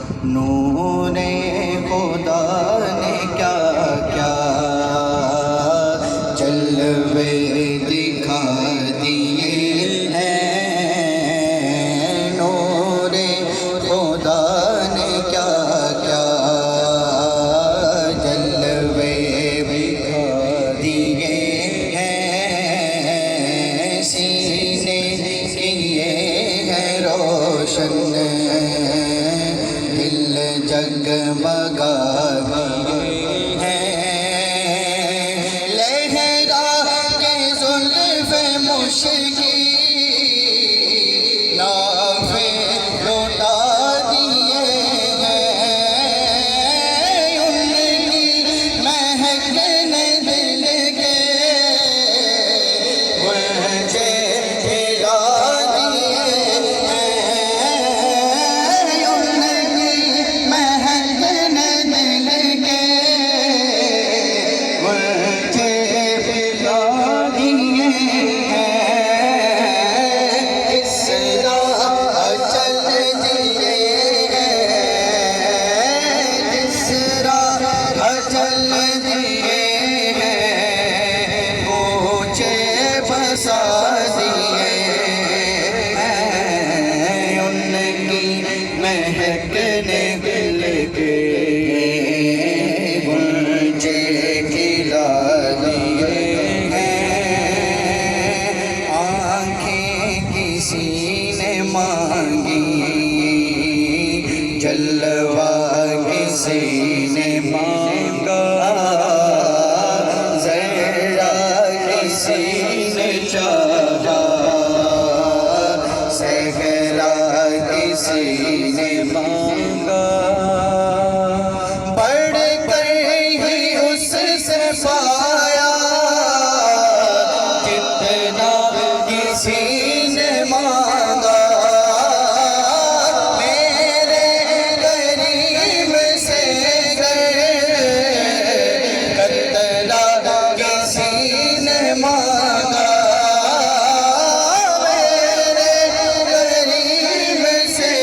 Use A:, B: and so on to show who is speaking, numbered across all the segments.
A: نور خدا نے کیا کیا جلوے دکھا دیے ہیں، نور خدا نے کیا کیا جلوے دکھا دیے ہیں، سینے کیے ہیں روشن، دل جگمگا دیے ہیں، لہرا کے زلف مشکی ناف لوٹا دیے ہیں، ان کی مہک نے دل کے گلچے کھلا دیے ہیں، ان کی مہک نے دل کے گلچے کھلا دیے ہیں، اس راہ چل دیے ہیں، جس راہ چل دیے ہیں، مجھے بسا دیے ہیں، ان کی مہک نے دل کے گلچے کھلا دیے ہیں، آنکھیں کسی نے مانگی، جلوہ کسی نے مانگا، ذرا کسی نے چاہا، صحرا کسی نے مانگا، بڑھ کر ہی اس سے پایا جتنا کسی نے مانگا، میرے قریب سے قطرہ کسی نے مانگا، میرے قریب سے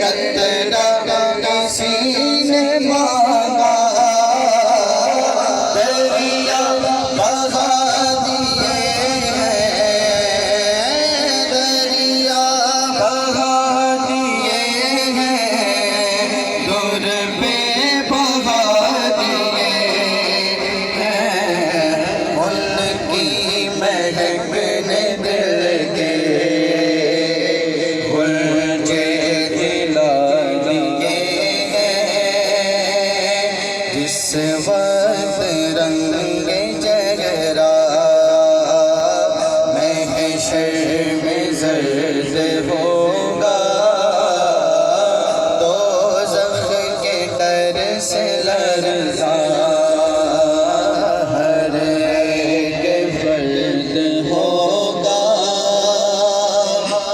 A: قطرہ کسی نے مانگا، دریا بہا دیے ہیں، دریا بہا دیے ہیں، در پہ بہا دیے ہیں، ان کی مہک نے دل کے گلچے کھلا دیے ہیں، جس وقت رنگ چہرہ محشر میں زرد ہوگا، دوزخ کے ڈر سے لرزا ہر ایک فرد ہوگا،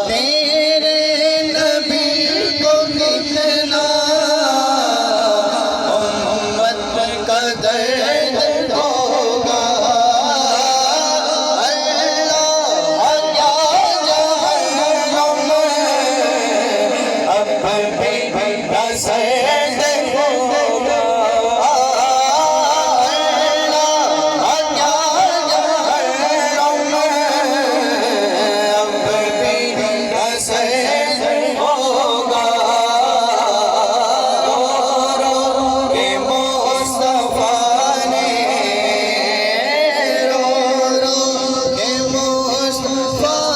A: تیرے نبی کو کتنا امت کا درد ہوگا، اللہ کیا جہنم اب بھی سرد ہوگا، اللہ کیا جہنم اب بھی سرد ہوگا، رو کے مصطفیٰ نے رو کے مصطفیٰ